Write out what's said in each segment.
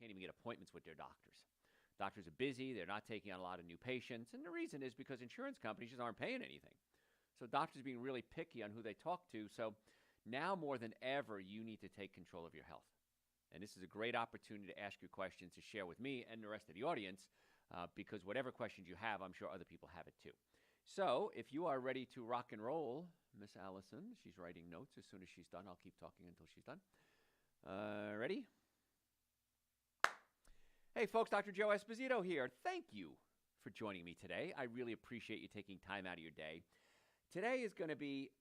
can't even get appointments with their doctors. Doctors are busy, they're not taking on a lot of new patients, and the reason is because insurance companies just aren't paying anything. So doctors are being really picky on who they talk to. So now more than ever, you need to take control of your health. And this is a great opportunity to ask your questions, to share with me and the rest of the audience, because whatever questions you have, I'm sure other people have it too. So if you are ready to rock and roll, Miss Allison, she's writing notes. As soon as she's done, I'll keep talking until she's done. Ready? Hey, folks, Dr. Joe Esposito here. Thank you for joining me today. I really appreciate you taking time out of your day. Today is going to be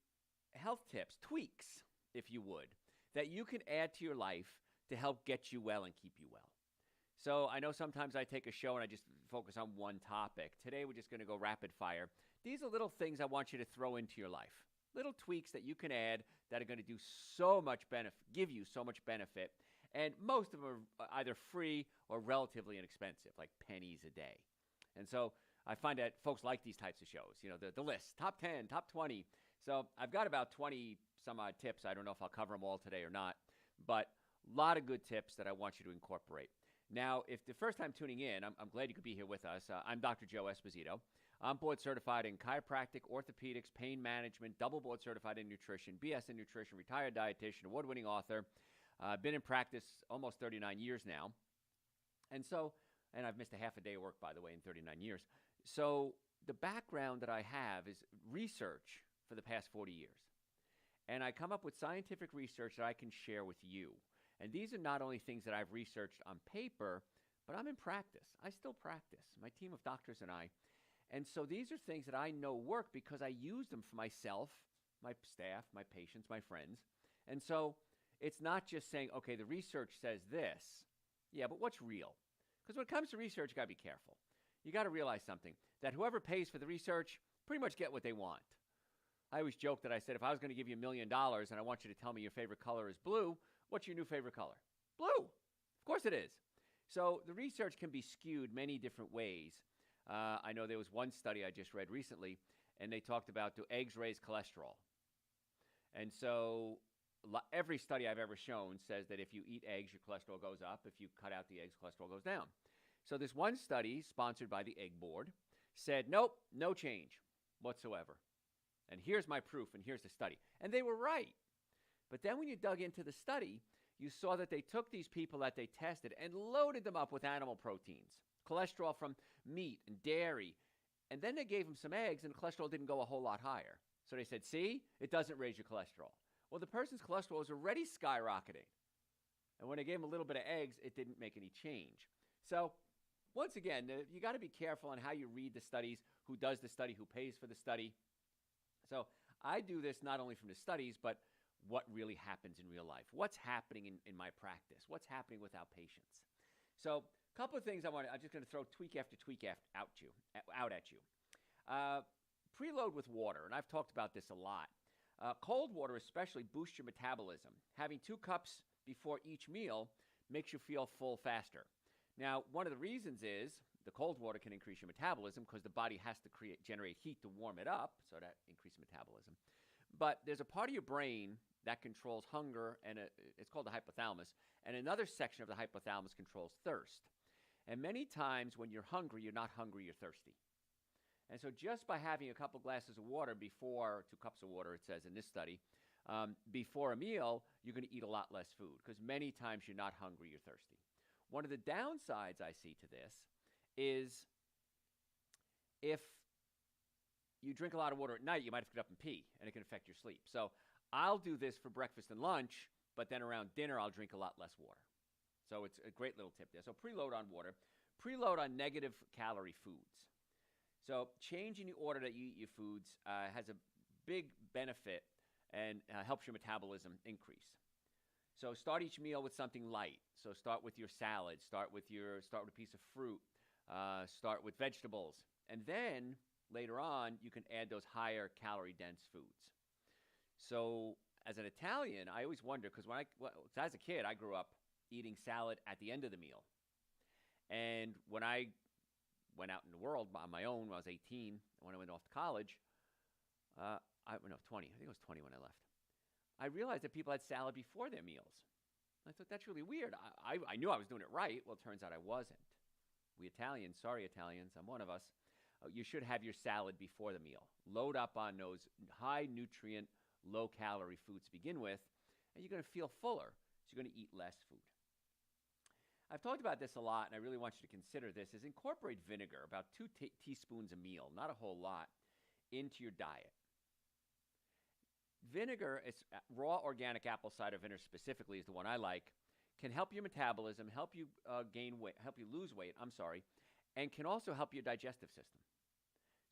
health tips, tweaks, if you would, that you can add to your life to help get you well and keep you well. So I know sometimes I take a show and I just focus on one topic. Today we're just going to go rapid fire. These are little things I want you to throw into your life. Little tweaks that you can add that are going to do so much benefit, give you so much benefit. And most of them are either free or relatively inexpensive, like pennies a day. And so I find that folks like these types of shows, you know, the list, top 10, top 20. So I've got about 20 some odd tips. I don't know if I'll cover them all today or not, but a lot of good tips that I want you to incorporate. Now, if the first time tuning in, I'm glad you could be here with us. I'm Dr. Joe Esposito. I'm board certified in chiropractic, orthopedics, pain management, double board certified in nutrition, BS in nutrition, retired dietitian, award-winning author. I've been in practice almost 39 years now. And I've missed a half a day of work, by the way, in 39 years. So the background that I have is research for the past 40 years. And I come up with scientific research that I can share with you. And these are not only things that I've researched on paper, but I'm in practice. I still practice, my team of doctors and I. And so these are things that I know work because I use them for myself, my staff, my patients, my friends. And so it's not just saying, okay, the research says this. Yeah, but what's real? Because when it comes to research, you got to be careful. You got to realize something, that whoever pays for the research pretty much get what they want. I always joke that I said, if I was going to give you $1 million and I want you to tell me your favorite color is blue, what's your new favorite color? Blue. Of course it is. So the research can be skewed many different ways. I know there was one study I just read recently, and they talked about, do eggs raise cholesterol? And so every study I've ever shown says that if you eat eggs, your cholesterol goes up. If you cut out the eggs, cholesterol goes down. So this one study, sponsored by the Egg Board, said, nope, no change whatsoever. And here's my proof, and here's the study. And they were right. But then when you dug into the study, you saw that they took these people that they tested and loaded them up with animal proteins, cholesterol from meat and dairy, and then they gave them some eggs, and the cholesterol didn't go a whole lot higher. So they said, see, it doesn't raise your cholesterol. Well, the person's cholesterol was already skyrocketing. And when they gave them a little bit of eggs, it didn't make any change. So once again, you got to be careful on how you read the studies, who does the study, who pays for the study. So I do this not only from the studies, but what really happens in real life. What's happening in my practice? What's happening with our patients? So a couple of things I'm just going to throw tweak after tweak out at you. Preload with water, and I've talked about this a lot. Cold water especially boosts your metabolism. Having 2 cups before each meal makes you feel full faster. Now, one of the reasons is the cold water can increase your metabolism because the body has to generate heat to warm it up, so that increases metabolism. But there's a part of your brain that controls hunger, and it's called the hypothalamus, and another section of the hypothalamus controls thirst. And many times when you're hungry, you're not hungry, you're thirsty. And so just by having a couple glasses of water before, 2 cups of water, it says in this study, before a meal, you're going to eat a lot less food because many times you're not hungry, you're thirsty. One of the downsides I see to this is if you drink a lot of water at night, you might have to get up and pee, and it can affect your sleep. So I'll do this for breakfast and lunch, but then around dinner, I'll drink a lot less water. So it's a great little tip there. So preload on water. Preload on negative calorie foods. So changing the order that you eat your foods has a big benefit and helps your metabolism increase. So start each meal with something light. So start with your salad. Start with a piece of fruit. Start with vegetables. And then later on, you can add those higher calorie-dense foods. So as an Italian, I always wonder, because as a kid, I grew up eating salad at the end of the meal. And when I went out in the world on my own when I was 18, when I went off to college, 20. I think it was 20 when I left. I realized that people had salad before their meals. I thought, that's really weird. I knew I was doing it right. Well, it turns out I wasn't. We Italians, sorry Italians, I'm one of us, you should have your salad before the meal. Load up on those high nutrient, low calorie foods to begin with, and you're going to feel fuller, so you're going to eat less food. I've talked about this a lot, and I really want you to consider this, is incorporate vinegar, about 2 teaspoons a meal, not a whole lot, into your diet. Vinegar, raw organic apple cider vinegar specifically is the one I like, can help your metabolism, help you gain weight, help you lose weight, and can also help your digestive system.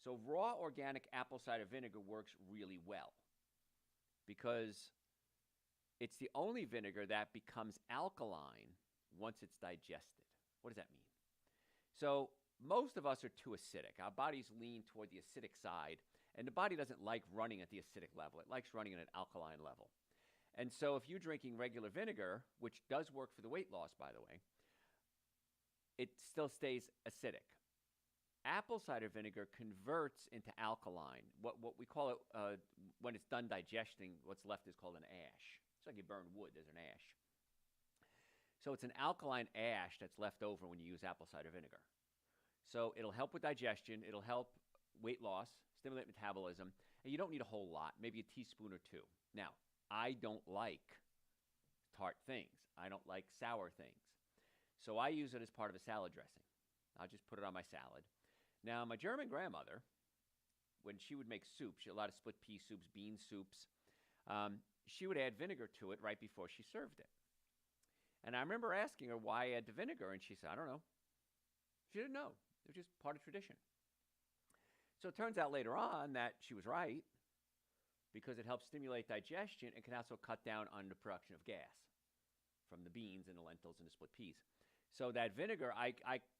So raw organic apple cider vinegar works really well because it's the only vinegar that becomes alkaline once it's digested. What does that mean? So most of us are too acidic. Our bodies lean toward the acidic side, and the body doesn't like running at the acidic level. It likes running at an alkaline level. And so if you're drinking regular vinegar, which does work for the weight loss, by the way, it still stays acidic. Apple cider vinegar converts into alkaline. What we call it, when it's done digesting, what's left is called an ash. It's like you burn wood, there's an ash. So it's an alkaline ash that's left over when you use apple cider vinegar. So it'll help with digestion, it'll help weight loss, stimulate metabolism, and you don't need a whole lot, maybe a teaspoon or 2. Now, I don't like tart things. I don't like sour things. So I use it as part of a salad dressing. I'll just put it on my salad. Now, my German grandmother, when she would make soups, she had a lot of split pea soups, bean soups, she would add vinegar to it right before she served it. And I remember asking her why add the vinegar, and she said, I don't know. She didn't know. It was just part of tradition. So it turns out later on that she was right, because it helps stimulate digestion and can also cut down on the production of gas from the beans and the lentils and the split peas. So that vinegar I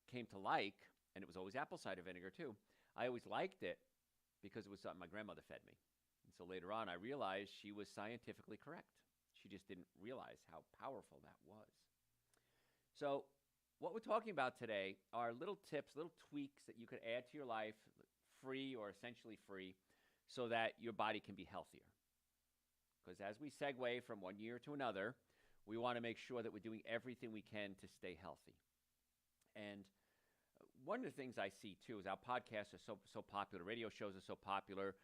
came to like, and it was always apple cider vinegar too. I always liked it because it was something my grandmother fed me. And so later on I realized she was scientifically correct. She just didn't realize how powerful that was. So what we're talking about today are little tips, little tweaks that you could add to your life, free or essentially free, so that your body can be healthier. Because as we segue from one year to another, we want to make sure that we're doing everything we can to stay healthy. And one of the things I see, too, is our podcasts are so popular. Radio shows are so popular.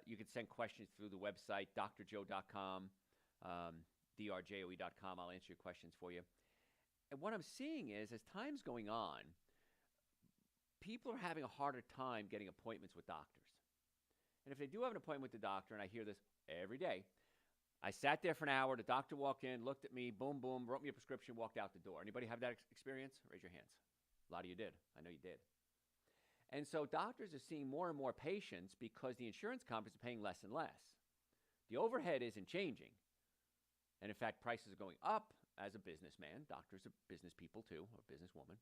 You can send questions through the website, drjoe.com, drjoe.com. I'll answer your questions for you. And what I'm seeing is, as time's going on, people are having a harder time getting appointments with doctors. And if they do have an appointment with the doctor, and I hear this every day, I sat there for an hour, the doctor walked in, looked at me, boom, boom, wrote me a prescription, walked out the door. Anybody have that experience? Raise your hands. A lot of you did. I know you did. And so doctors are seeing more and more patients because the insurance companies are paying less and less. The overhead isn't changing. And in fact, prices are going up as a businessman. Doctors are business people too, or businesswoman.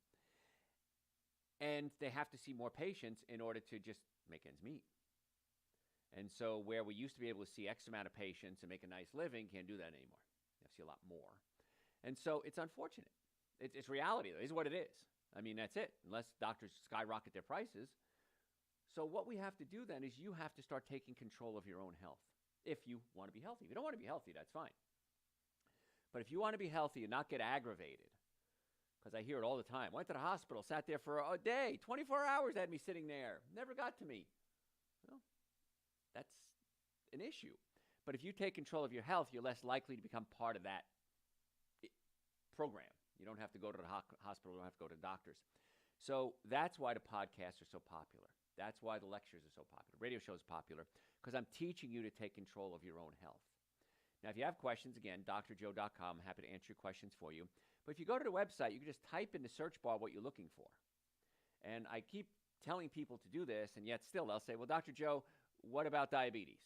And they have to see more patients in order to just make ends meet. And so where we used to be able to see X amount of patients and make a nice living, can't do that anymore. You have to see a lot more. And so it's unfortunate. It's reality. It is what it is. I mean, that's it, unless doctors skyrocket their prices. So what we have to do then is you have to start taking control of your own health if you want to be healthy. If you don't want to be healthy, that's fine. But if you want to be healthy and not get aggravated, because I hear it all the time, went to the hospital, sat there for a day, 24 hours had me sitting there, never got to me. Well, that's an issue. But if you take control of your health, you're less likely to become part of that program. You don't have to go to the hospital. You don't have to go to doctors. So that's why the podcasts are so popular. That's why the lectures are so popular. Radio shows are popular because I'm teaching you to take control of your own health. Now, if you have questions, again, drjoe.com. I'm happy to answer your questions for you. But if you go to the website, you can just type in the search bar what you're looking for. And I keep telling people to do this, and yet still they'll say, well, Dr. Joe, what about diabetes?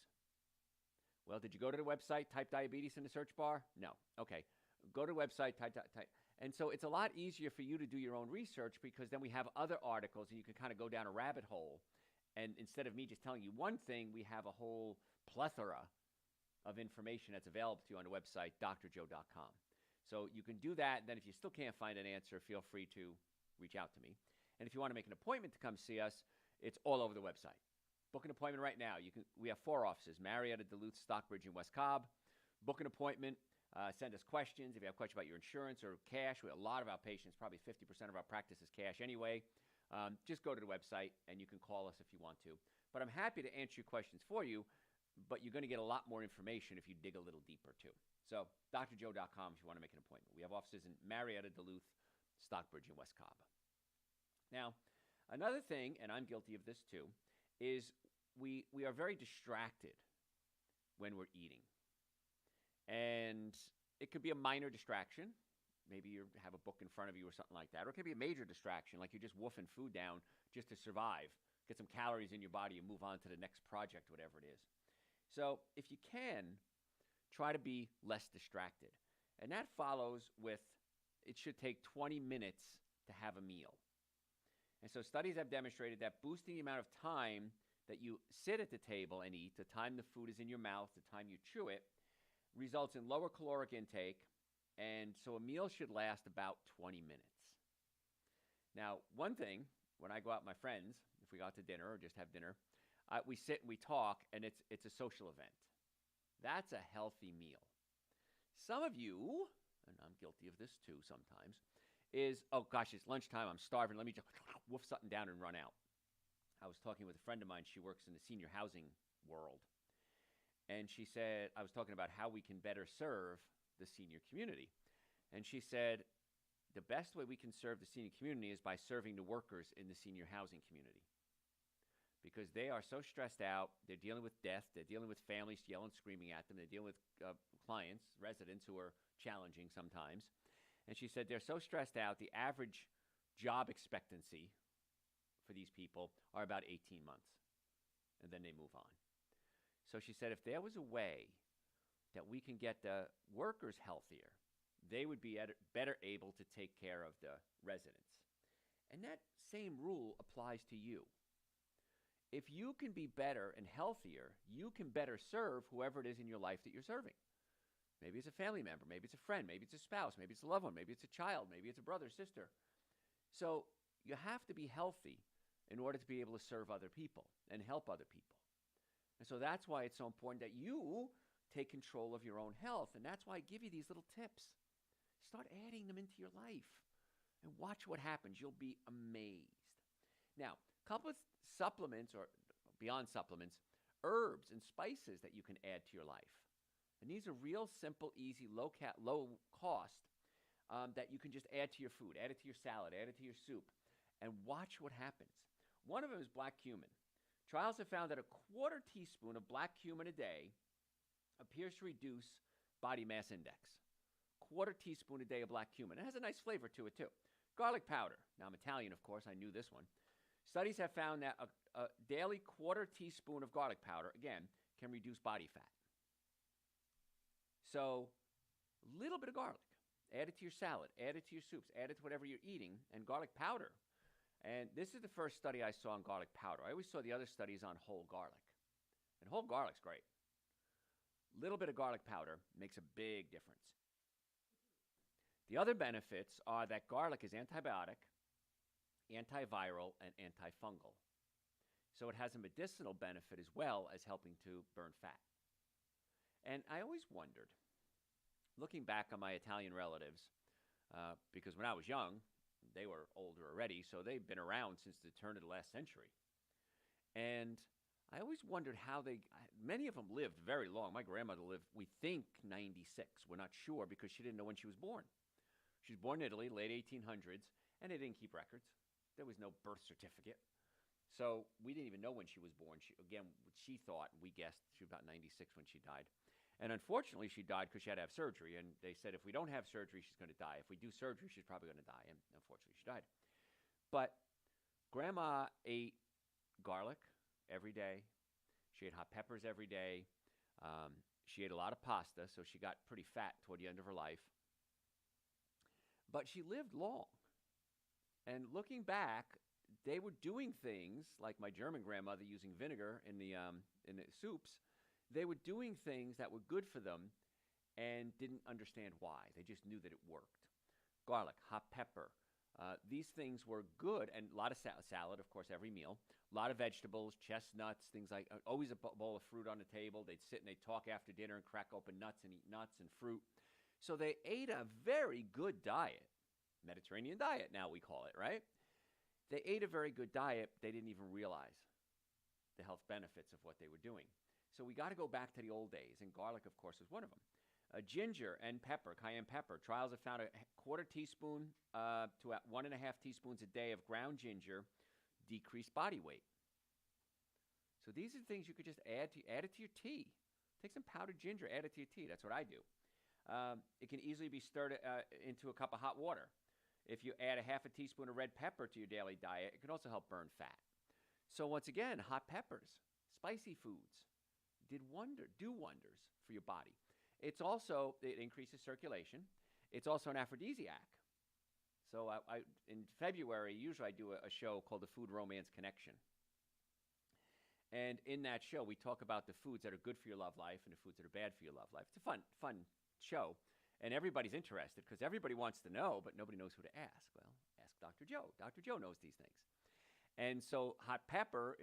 Well, did you go to the website, type diabetes in the search bar? No. Okay. Go to the website, type. And so it's a lot easier for you to do your own research because then we have other articles and you can kind of go down a rabbit hole. And instead of me just telling you one thing, we have a whole plethora of information that's available to you on the website, drjoe.com. So you can do that. Then if you still can't find an answer, feel free to reach out to me. And if you want to make an appointment to come see us, it's all over the website. Book an appointment right now. We have 4 offices, Marietta, Duluth, Stockbridge, and West Cobb. Book an appointment. Send us questions. If you have questions about your insurance or cash, a lot of our patients, probably 50% of our practice is cash anyway. Just go to the website and you can call us if you want to. But I'm happy to answer your questions for you, but you're going to get a lot more information if you dig a little deeper too. So drjoe.com if you want to make an appointment. We have offices in Marietta, Duluth, Stockbridge, and West Cobb. Now, another thing, and I'm guilty of this too, is we are very distracted when we're eating. And it could be a minor distraction. Maybe you have a book in front of you or something like that. Or it could be a major distraction, like you're just woofing food down just to survive, get some calories in your body and move on to the next project, whatever it is. So if you can, try to be less distracted. And that follows with, it should take 20 minutes to have a meal. And so studies have demonstrated that boosting the amount of time that you sit at the table and eat, the time the food is in your mouth, the time you chew it, results in lower caloric intake, and so a meal should last about 20 minutes. Now, one thing, when I go out with my friends, if we go out to dinner or just have dinner, we sit and we talk, and it's a social event. That's a healthy meal. Some of you, and I'm guilty of this too sometimes, is, oh gosh, it's lunchtime, I'm starving, let me just woof something down and run out. I was talking with a friend of mine, she works in the senior housing world. And she said, I was talking about how we can better serve the senior community. And she said, the best way we can serve the senior community is by serving the workers in the senior housing community. Because they are so stressed out, they're dealing with death, they're dealing with families yelling, screaming at them, they're dealing with clients, residents who are challenging sometimes. And she said they're so stressed out, the average job expectancy for these people are about 18 months. And then they move on. So she said if there was a way that we can get the workers healthier, they would be better able to take care of the residents. And that same rule applies to you. If you can be better and healthier, you can better serve whoever it is in your life that you're serving. Maybe it's a family member, maybe it's a friend, maybe it's a spouse, maybe it's a loved one, maybe it's a child, maybe it's a brother, sister. So you have to be healthy in order to be able to serve other people and help other people. And so that's why it's so important that you take control of your own health. And that's why I give you these little tips. Start adding them into your life and watch what happens. You'll be amazed. Now, a couple of supplements, or beyond supplements, herbs and spices that you can add to your life. And these are real simple, easy, low cost that you can just add to your food, add it to your salad, add it to your soup, and watch what happens. One of them is black cumin. Trials have found that a quarter teaspoon of black cumin a day appears to reduce body mass index. Quarter teaspoon a day of black cumin. It has a nice flavor to it too. Garlic powder. Now I'm Italian, of course. I knew this one. Studies have found that a daily quarter teaspoon of garlic powder, again, can reduce body fat. So a little bit of garlic. Add it to your salad. Add it to your soups. Add it to whatever you're eating. And garlic powder. And this is the first study I saw on garlic powder. I always saw the other studies on whole garlic. And whole garlic's great. A little bit of garlic powder makes a big difference. The other benefits are that garlic is antibiotic, antiviral, and antifungal. So it has a medicinal benefit as well as helping to burn fat. And I always wondered, looking back on my Italian relatives, because when I was young, they were older already, so they've been around since the turn of the last century. And I always wondered how many of them lived very long. My grandmother lived, we think, 96. We're not sure because she didn't know when she was born. She was born in Italy, late 1800s, and they didn't keep records. There was no birth certificate. So we didn't even know when she was born. She thought, we guessed, she was about 96 when she died. And unfortunately, she died because she had to have surgery. And they said, if we don't have surgery, she's going to die. If we do surgery, she's probably going to die. And unfortunately, she died. But Grandma ate garlic every day. She ate hot peppers every day. She ate a lot of pasta, so she got pretty fat toward the end of her life. But she lived long. And looking back, they were doing things like my German grandmother using vinegar in the soups. They were doing things that were good for them and didn't understand why. They just knew that it worked. Garlic, hot pepper, these things were good, and a lot of salad, of course, every meal. A lot of vegetables, chestnuts, things like, always a bowl of fruit on the table. They'd sit and they'd talk after dinner and crack open nuts and eat nuts and fruit. So they ate a very good diet, Mediterranean diet now we call it, right? They ate a very good diet. They didn't even realize the health benefits of what they were doing. So we got to go back to the old days, and garlic, of course, is one of them. Ginger and pepper, cayenne pepper. Trials have found a quarter teaspoon to 1.5 teaspoons a day of ground ginger decreased body weight. So these are things you could just add it to your tea. Take some powdered ginger, add it to your tea. That's what I do. It can easily be stirred into a cup of hot water. If you add a half a teaspoon of red pepper to your daily diet, it can also help burn fat. So once again, hot peppers, spicy foods, do wonders for your body. It increases circulation. It's also an aphrodisiac. So in February, usually I do a show called the Food Romance Connection. And in that show, we talk about the foods that are good for your love life and the foods that are bad for your love life. It's a fun show. And everybody's interested because everybody wants to know, but nobody knows who to ask. Well, ask Dr. Joe. Dr. Joe knows these things. And so hot pepper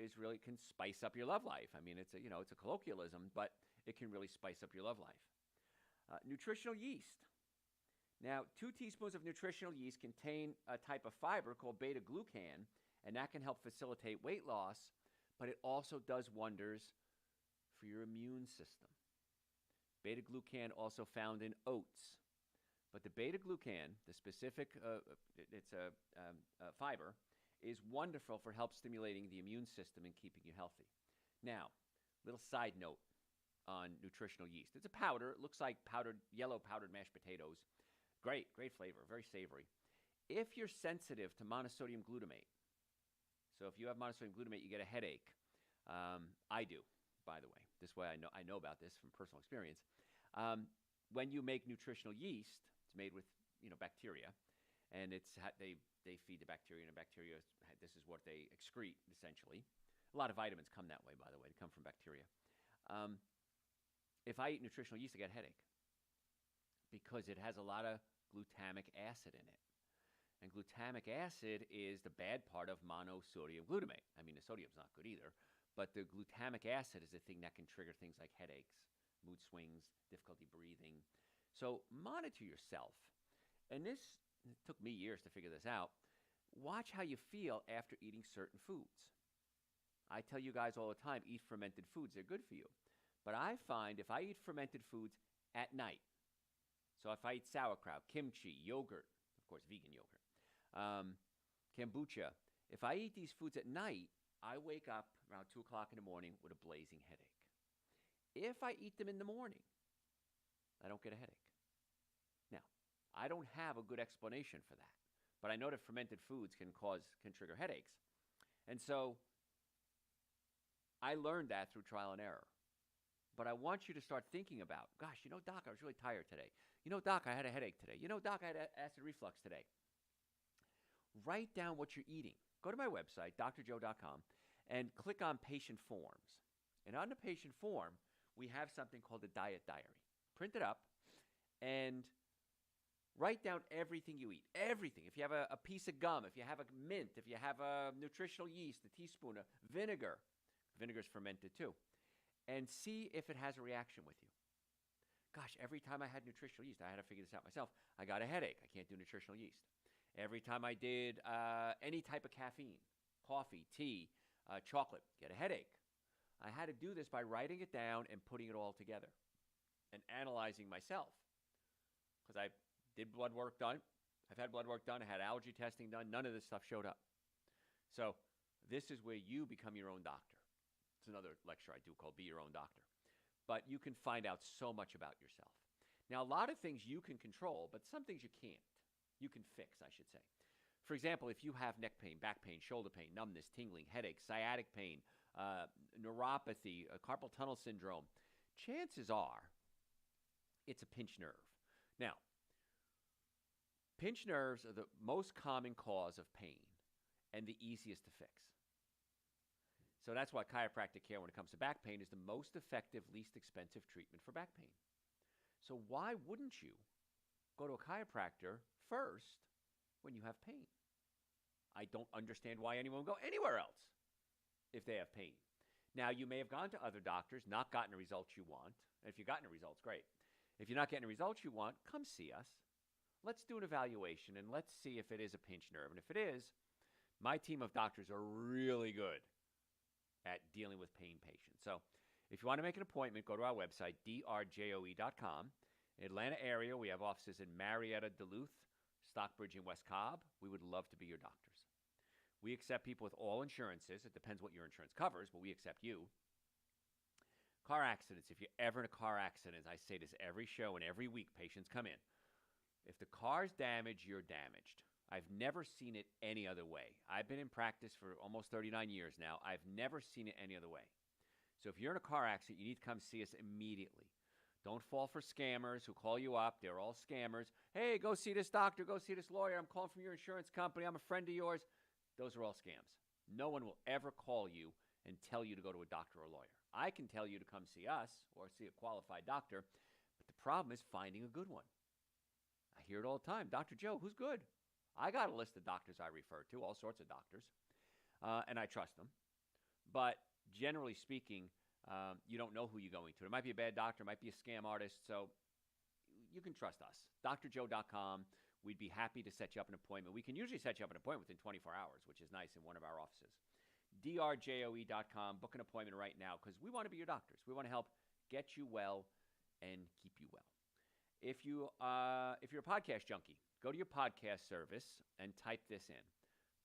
can spice up your love life. I mean, it's a colloquialism, but it can really spice up your love life. Nutritional yeast. Now, 2 teaspoons of nutritional yeast contain a type of fiber called beta-glucan, and that can help facilitate weight loss, but it also does wonders for your immune system. Beta-glucan also found in oats. But the beta-glucan, the specific, it's a fiber, is wonderful for help stimulating the immune system and keeping you healthy. Now, little side note on nutritional yeast. It's a powder. It looks like yellow powdered mashed potatoes. Great flavor, very savory. If you're sensitive to monosodium glutamate, so if you have monosodium glutamate, you get a headache. I do, by the way. This way I know about this from personal experience. When you make nutritional yeast, it's made with bacteria, and they feed the bacteria, and the bacteria, this is what they excrete, essentially. A lot of vitamins come that way, by the way. They come from bacteria. If I eat nutritional yeast, I get a headache because it has a lot of glutamic acid in it. And glutamic acid is the bad part of monosodium glutamate. I mean, the sodium's not good either, but the glutamic acid is the thing that can trigger things like headaches, mood swings, difficulty breathing. So monitor yourself. And it took me years to figure this out. Watch how you feel after eating certain foods. I tell you guys all the time, eat fermented foods. They're good for you. But I find if I eat fermented foods at night, so if I eat sauerkraut, kimchi, yogurt, of course, vegan yogurt, kombucha, if I eat these foods at night, I wake up around 2 o'clock in the morning with a blazing headache. If I eat them in the morning, I don't get a headache. Now, I don't have a good explanation for that, but I know that fermented foods can trigger headaches. And so I learned that through trial and error. But I want you to start thinking about, gosh, Doc, I was really tired today. Doc, I had a headache today. Doc, I had acid reflux today. Write down what you're eating. Go to my website, drjoe.com, and click on patient forms. And on the patient form, we have something called a diet diary. Print it up and write down everything you eat. Everything. If you have a piece of gum, if you have a mint, if you have a nutritional yeast, a teaspoon of vinegar. Vinegar's fermented too. And see if it has a reaction with you. Gosh, every time I had nutritional yeast, I had to figure this out myself. I got a headache. I can't do nutritional yeast. Every time I did any type of caffeine, coffee, tea, chocolate, get a headache. I had to do this by writing it down and putting it all together and analyzing myself. Because I did blood work done. I've had blood work done. I had allergy testing done. None of this stuff showed up. So this is where you become your own doctor. It's another lecture I do called Be Your Own Doctor. But you can find out so much about yourself. Now, a lot of things you can control, but some things you can't. You can fix, I should say. For example, if you have neck pain, back pain, shoulder pain, numbness, tingling, headache, sciatic pain, neuropathy, carpal tunnel syndrome, chances are it's a pinched nerve. Now, pinched nerves are the most common cause of pain and the easiest to fix. So that's why chiropractic care, when it comes to back pain, is the most effective, least expensive treatment for back pain. So why wouldn't you go to a chiropractor first when you have pain? I don't understand why anyone would go anywhere else if they have pain. Now, you may have gone to other doctors, not gotten the results you want. And if you've gotten the results, great. If you're not getting the results you want, come see us. Let's do an evaluation and let's see if it is a pinched nerve. And if it is, my team of doctors are really good at dealing with pain patients. So if you want to make an appointment, go to our website, drjoe.com. In the Atlanta area, we have offices in Marietta, Duluth, Stockbridge, and West Cobb. We would love to be your doctors. We accept people with all insurances. It depends what your insurance covers, but we accept you. Car accidents. If you're ever in a car accident, I say this every show and every week, patients come in. If the car's damaged, you're damaged. I've never seen it any other way. I've been in practice for almost 39 years now. I've never seen it any other way. So if you're in a car accident, you need to come see us immediately. Don't fall for scammers who call you up. They're all scammers. Hey, go see this doctor. Go see this lawyer. I'm calling from your insurance company. I'm a friend of yours. Those are all scams. No one will ever call you and tell you to go to a doctor or lawyer. I can tell you to come see us or see a qualified doctor, but the problem is finding a good one. I hear it all the time. Dr. Joe, who's good? I got a list of doctors I refer to, all sorts of doctors, and I trust them. But generally speaking, you don't know who you're going to. It might be a bad doctor, it might be a scam artist, so you can trust us. drjoe.com. We'd be happy to set you up an appointment. We can usually set you up an appointment within 24 hours, which is nice in one of our offices. drjoe.com. Book an appointment right now because we want to be your doctors. We want to help get you well and keep you well. If you're a podcast junkie, go to your podcast service and type this in.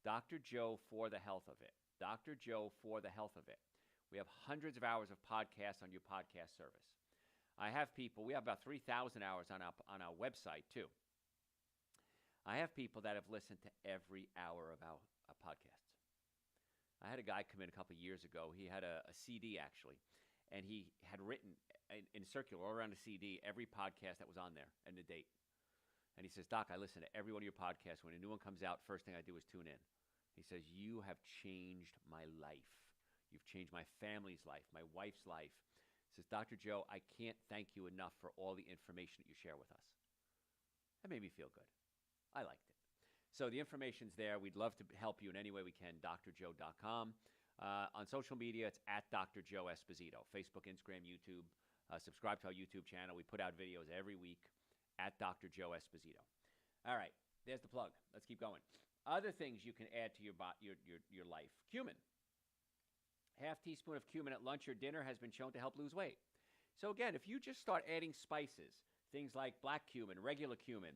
Dr. Joe for the health of it. Dr. Joe for the health of it. We have hundreds of hours of podcasts on your podcast service. We have about 3,000 hours on our website too. I have people that have listened to every hour of our podcasts. I had a guy come in a couple of years ago. He had a CD actually, and he had written in circular all around the CD every podcast that was on there and the date. And he says, Doc, I listen to every one of your podcasts. When a new one comes out, first thing I do is tune in. He says, you have changed my life. You've changed my family's life, my wife's life. He says, Dr. Joe, I can't thank you enough for all the information that you share with us. That made me feel good. I liked it. So the information's there. We'd love to help you in any way we can, drjoe.com. On social media, it's at Dr. Joe Esposito, Facebook, Instagram, YouTube. Subscribe to our YouTube channel. We put out videos every week at Dr. Joe Esposito. All right, there's the plug. Let's keep going. Other things you can add to your life. Cumin. Half teaspoon of cumin at lunch or dinner has been shown to help lose weight. So again, if you just start adding spices, things like black cumin, regular cumin,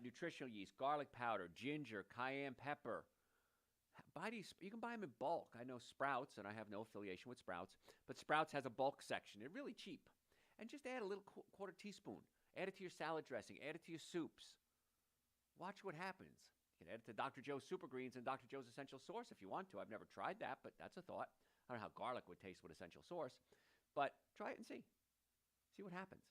nutritional yeast, garlic powder, ginger, cayenne pepper, buy these. You can buy them in bulk. I know Sprouts, and I have no affiliation with Sprouts, but Sprouts has a bulk section. They're really cheap. And just add a little quarter teaspoon. Add it to your salad dressing. Add it to your soups. Watch what happens. You can add it to Dr. Joe's Super Greens and Dr. Joe's Essential Source if you want to. I've never tried that, but that's a thought. I don't know how garlic would taste with Essential Source, but try it and see. See what happens.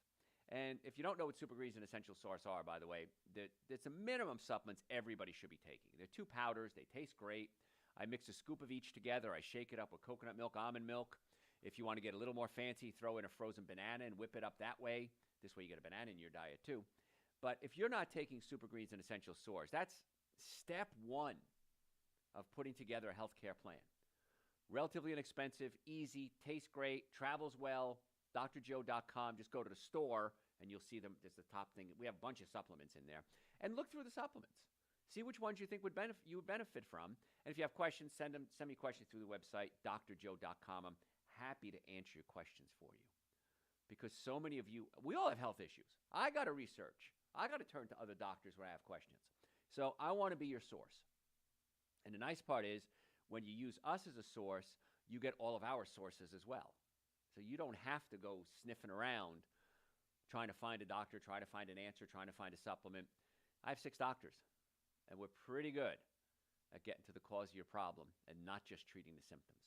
And if you don't know what Super Greens and Essential Source are, by the way, there's some minimum supplements everybody should be taking. They're 2 powders. They taste great. I mix a scoop of each together. I shake it up with coconut milk, almond milk. If you want to get a little more fancy, throw in a frozen banana and whip it up that way. This way you get a banana in your diet too. But if you're not taking Super Greens and Essential Source, that's step 1 of putting together a healthcare plan. Relatively inexpensive, easy, tastes great, travels well. drjoe.com. Just go to the store and you'll see them. There's the top thing. We have a bunch of supplements in there. And look through the supplements. See which ones you think you would benefit from. And if you have questions, send me questions through the website, drjoe.com. I'm happy to answer your questions for you. Because so many of you, we all have health issues. I got to research. I got to turn to other doctors when I have questions. So I want to be your source. And the nice part is when you use us as a source, you get all of our sources as well. So you don't have to go sniffing around trying to find a doctor, trying to find an answer, trying to find a supplement. I have 6 doctors, and we're pretty good at getting to the cause of your problem and not just treating the symptoms.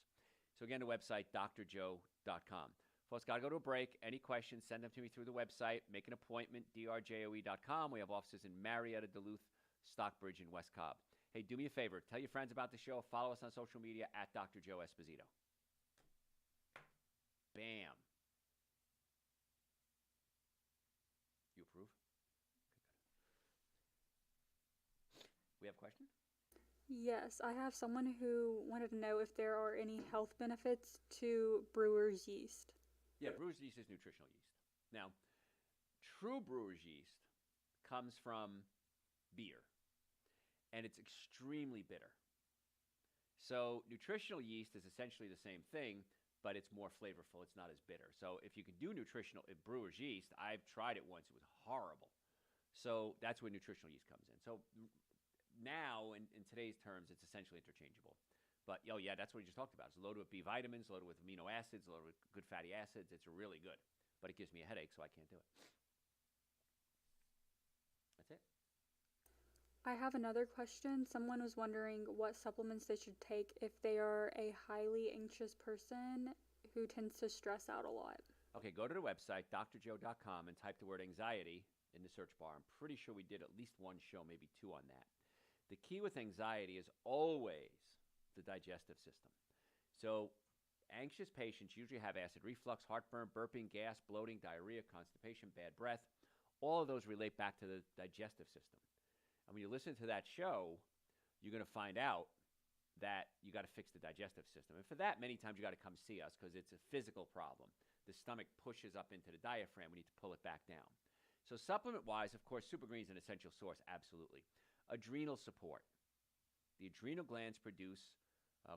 So again, the website, drjoe.com. Folks, got to go to a break. Any questions, send them to me through the website. Make an appointment, drjoe.com. We have offices in Marietta, Duluth, Stockbridge, and West Cobb. Hey, do me a favor. Tell your friends about the show. Follow us on social media at Dr. Joe Esposito. Bam. You approve? Okay, good. We have a question? Yes, I have someone who wanted to know if there are any health benefits to brewer's yeast. Yeah, brewer's yeast is nutritional yeast. Now, true brewer's yeast comes from beer, and it's extremely bitter. So nutritional yeast is essentially the same thing, but it's more flavorful. It's not as bitter. So if you can do nutritional brewer's yeast, I've tried it once. It was horrible. So that's where nutritional yeast comes in. So now, in today's terms, it's essentially interchangeable. But, oh, yeah, that's what we just talked about. It's loaded with B vitamins, loaded with amino acids, loaded with good fatty acids. It's really good. But it gives me a headache, so I can't do it. That's it. I have another question. Someone was wondering what supplements they should take if they are a highly anxious person who tends to stress out a lot. Okay, go to the website, drjoe.com, and type the word anxiety in the search bar. I'm pretty sure we did at least one show, maybe two on that. The key with anxiety is always the digestive system. So anxious patients usually have acid reflux, heartburn, burping, gas, bloating, diarrhea, constipation, bad breath. All of those relate back to the digestive system. And when you listen to that show, you're going to find out that you got to fix the digestive system. And for that, many times you got to come see us because it's a physical problem. The stomach pushes up into the diaphragm. We need to pull it back down. So supplement-wise, of course, Super Green is an essential source, absolutely. Adrenal support. The adrenal glands produce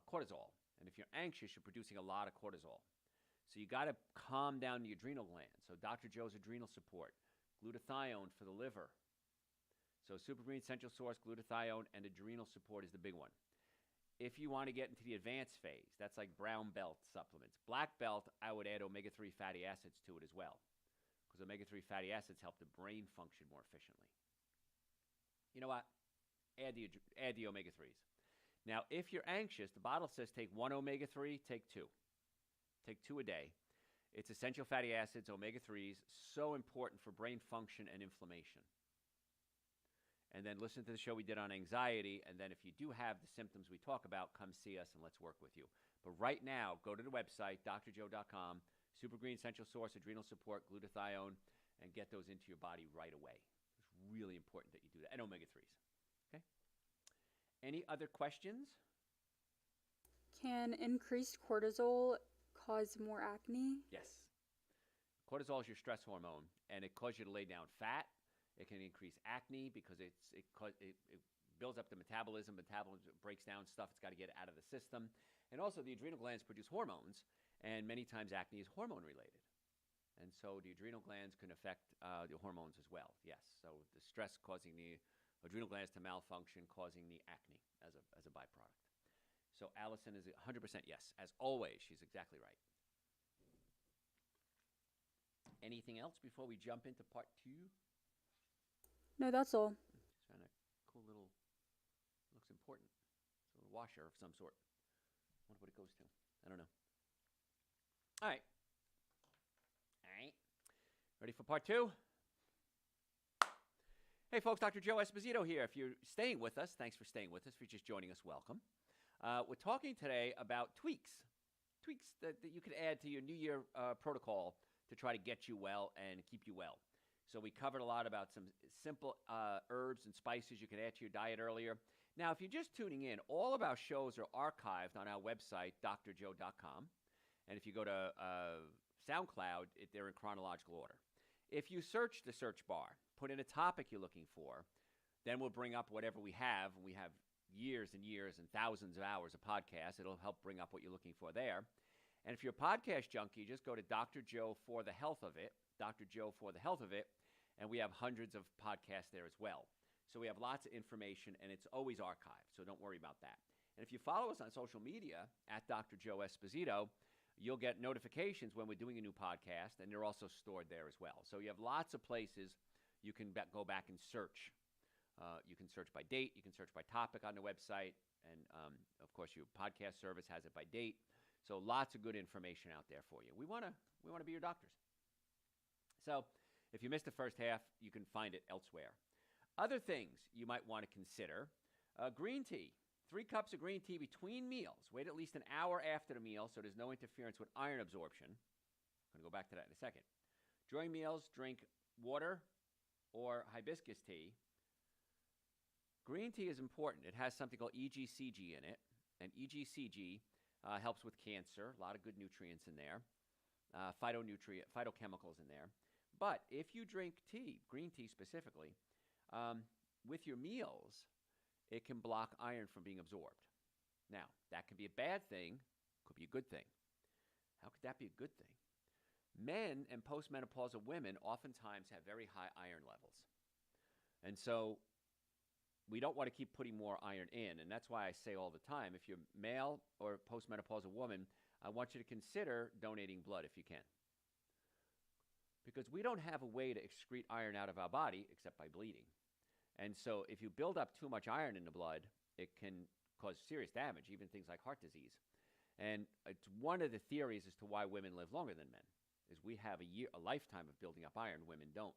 cortisol. And if you're anxious, you're producing a lot of cortisol. So you got to calm down the adrenal glands. So Dr. Joe's adrenal support. Glutathione for the liver. So Super Green Essential Source, glutathione, and adrenal support is the big one. If you want to get into the advanced phase, that's like brown belt supplements. Black belt, I would add omega-3 fatty acids to it as well, because omega-3 fatty acids help the brain function more efficiently. You know what? Add the omega-3s. Now, if you're anxious, the bottle says take 1 omega-3, take 2. Take 2 a day. It's essential fatty acids, omega-3s, so important for brain function and inflammation. And then listen to the show we did on anxiety. And then if you do have the symptoms we talk about, come see us and let's work with you. But right now, go to the website, drjoe.com, Super Green Essential Source, adrenal support, glutathione, and get those into your body right away. It's really important that you do that. And omega-3s. Okay? Any other questions? Can increased cortisol cause more acne? Yes. Cortisol is your stress hormone, and it causes you to lay down fat. It can increase acne because it builds up the metabolism. Metabolism breaks down stuff. It's got to get out of the system. And also the adrenal glands produce hormones, and many times acne is hormone related. And so the adrenal glands can affect the hormones as well, yes. So the stress causing the adrenal glands to malfunction, causing the acne as a byproduct. So Allison is 100% yes. As always, she's exactly right. Anything else before we jump into part 2? No, that's all. Just found a cool little, looks important. It's a little washer of some sort. I wonder what it goes to. I don't know. All right. Ready for part 2? Hey, folks, Dr. Joe Esposito here. If you're staying with us, thanks for staying with us. If you're just joining us, welcome. We're talking today about tweaks that you could add to your New Year protocol to try to get you well and keep you well. So we covered a lot about some simple herbs and spices you can add to your diet earlier. Now, if you're just tuning in, all of our shows are archived on our website, drjoe.com. And if you go to SoundCloud, they're in chronological order. If you search the search bar, put in a topic you're looking for, then we'll bring up whatever we have. We have years and years and thousands of hours of podcasts. It'll help bring up what you're looking for there. And if you're a podcast junkie, just go to Dr. Joe for the health of it, Dr. Joe for the health of it, and we have hundreds of podcasts there as well. So we have lots of information, and it's always archived, so don't worry about that. And if you follow us on social media, at Dr. Joe Esposito, you'll get notifications when we're doing a new podcast, and they're also stored there as well. So you have lots of places you can go back and search. You can search by date. You can search by topic on the website. And, of course, your podcast service has it by date. So lots of good information out there for you. We want to be your doctors. So if you missed the first half, you can find it elsewhere. Other things you might want to consider, green tea. 3 cups of green tea between meals. Wait at least an hour after the meal so there's no interference with iron absorption. I'm going to go back to that in a second. During meals, drink water or hibiscus tea. Green tea is important. It has something called EGCG in it, and EGCG helps with cancer. A lot of good nutrients in there, phytochemicals in there. But if you drink tea, green tea specifically, with your meals, it can block iron from being absorbed. Now, that could be a bad thing, could be a good thing. How could that be a good thing? Men and postmenopausal women oftentimes have very high iron levels. And so we don't want to keep putting more iron in. And that's why I say all the time, if you're male or postmenopausal woman, I want you to consider donating blood if you can. Because we don't have a way to excrete iron out of our body except by bleeding. And so if you build up too much iron in the blood, it can cause serious damage, even things like heart disease. And it's one of the theories as to why women live longer than men, is we have a lifetime of building up iron. Women don't.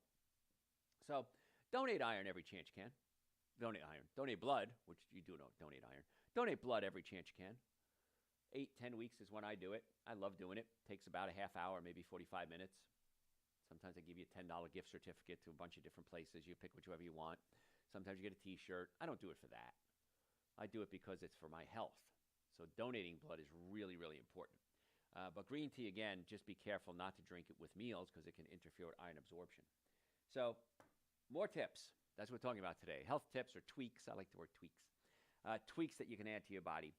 So donate iron every chance you can. Donate iron. Donate blood, which you do know, donate iron. Donate blood every chance you can. 8-10 weeks is when I do it. I love doing it. Takes about a half hour, maybe 45 minutes. Sometimes I give you a $10 gift certificate to a bunch of different places. You pick whichever you want. Sometimes you get a T-shirt. I don't do it for that. I do it because it's for my health. So donating blood is really, really important. But green tea, again, just be careful not to drink it with meals because it can interfere with iron absorption. So more tips. That's what we're talking about today. Health tips or tweaks. I like the word tweaks. Tweaks that you can add to your body.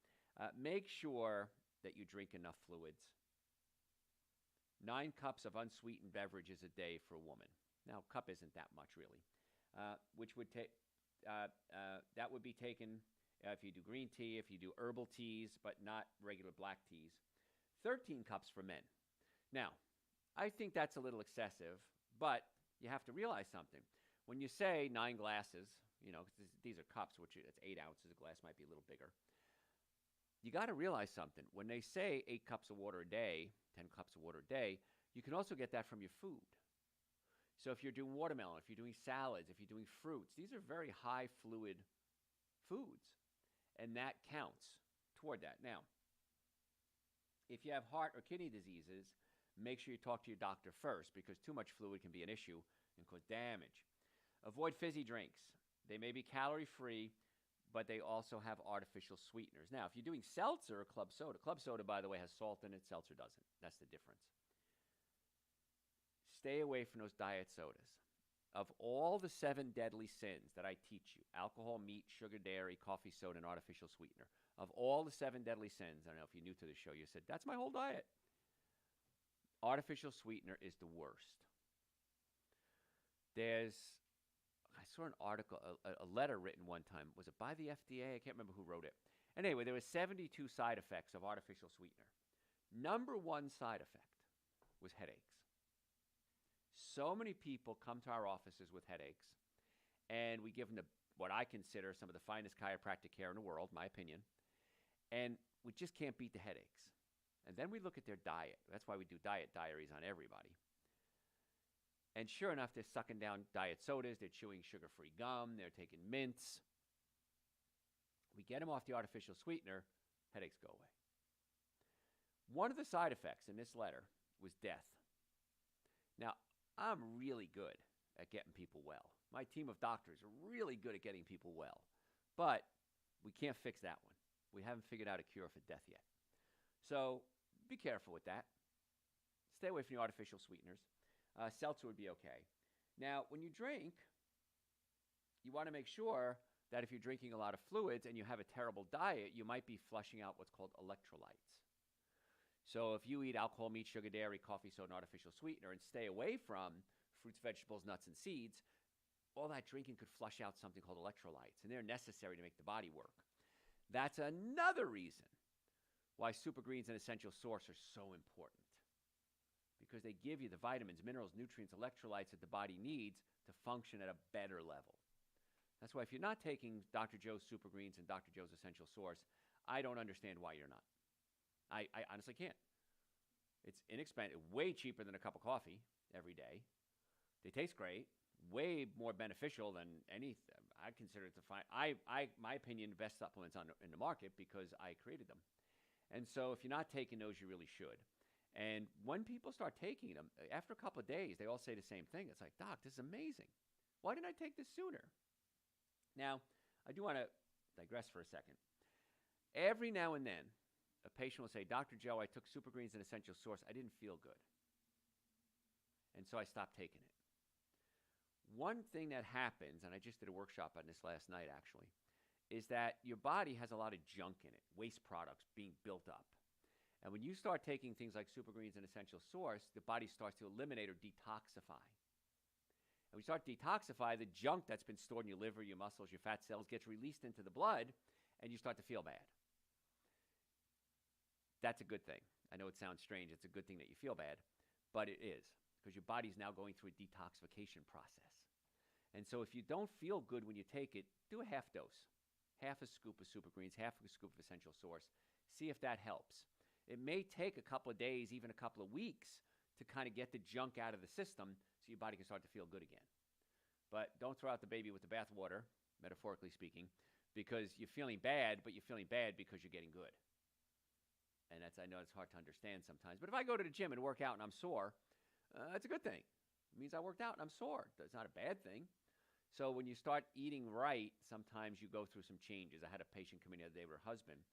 Make sure that you drink enough fluids. 9 cups of unsweetened beverages a day for a woman. Now, a cup isn't that much, really. Which would take that would be taken if you do green tea, if you do herbal teas, but not regular black teas. 13 cups for men. Now, I think that's a little excessive, but you have to realize something. When you say 9 glasses, you know, these are cups, which it's 8 ounces. A glass might be a little bigger. You got to realize something. When they say 8 cups of water a day, 10 cups of water a day, you can also get that from your food. So if you're doing watermelon, if you're doing salads, if you're doing fruits, these are very high fluid foods, and that counts toward that. Now, if you have heart or kidney diseases, make sure you talk to your doctor first because too much fluid can be an issue and cause damage. Avoid fizzy drinks. They may be calorie-free, but they also have artificial sweeteners. Now, if you're doing seltzer or club soda, by the way, has salt in it, seltzer doesn't. That's the difference. Stay away from those diet sodas. Of all the 7 deadly sins that I teach you, alcohol, meat, sugar, dairy, coffee, soda, and artificial sweetener, of all the 7 deadly sins, I don't know if you're new to the show, you said, that's my whole diet. Artificial sweetener is the worst. I saw an article, a letter written one time. Was it by the FDA? I can't remember who wrote it. Anyway, there were 72 side effects of artificial sweetener. Number 1 side effect was headaches. So many people come to our offices with headaches, and we give them what I consider some of the finest chiropractic care in the world, my opinion, and we just can't beat the headaches. And then we look at their diet. That's why we do diet diaries on everybody. And sure enough, they're sucking down diet sodas, they're chewing sugar-free gum, they're taking mints. We get them off the artificial sweetener, headaches go away. One of the side effects in this letter was death. Now, I'm really good at getting people well. My team of doctors are really good at getting people well. But we can't fix that one. We haven't figured out a cure for death yet. So be careful with that. Stay away from the artificial sweeteners. Seltzer would be okay. Now, when you drink, you want to make sure that if you're drinking a lot of fluids and you have a terrible diet, you might be flushing out what's called electrolytes. So if you eat alcohol, meat, sugar, dairy, coffee, soda, and artificial sweetener and stay away from fruits, vegetables, nuts, and seeds, all that drinking could flush out something called electrolytes, and they're necessary to make the body work. That's another reason why Super Greens and Essential Source are so important, because they give you the vitamins, minerals, nutrients, electrolytes that the body needs to function at a better level. That's why if you're not taking Dr. Joe's Super Greens and Dr. Joe's Essential Source, I don't understand why you're not. I honestly can't. It's inexpensive, way cheaper than a cup of coffee every day. They taste great, way more beneficial than anything. I consider it my opinion, the best supplements in the market because I created them. And so if you're not taking those, you really should. And when people start taking them, after a couple of days, they all say the same thing. It's like, Doc, this is amazing. Why didn't I take this sooner? Now, I do want to digress for a second. Every now and then, a patient will say, Dr. Joe, I took Super Greens and Essential Source. I didn't feel good. And so I stopped taking it. One thing that happens, and I just did a workshop on this last night actually, is that your body has a lot of junk in it, waste products being built up. And when you start taking things like Super Greens and Essential Source, the body starts to eliminate or detoxify. And when you start to detoxify, the junk that's been stored in your liver, your muscles, your fat cells gets released into the blood, and you start to feel bad. That's a good thing. I know it sounds strange. It's a good thing that you feel bad, but it is, because your body's now going through a detoxification process. And so if you don't feel good when you take it, do a half dose. Half a scoop of Super Greens, half a scoop of Essential Source. See if that helps. It may take a couple of days, even a couple of weeks, to kind of get the junk out of the system so your body can start to feel good again. But don't throw out the baby with the bathwater, metaphorically speaking, because you're feeling bad, but you're feeling bad because you're getting good. And I know it's hard to understand sometimes. But if I go to the gym and work out and I'm sore, that's a good thing. It means I worked out and I'm sore. It's not a bad thing. So when you start eating right, sometimes you go through some changes. I had a patient come in the other day with her husband,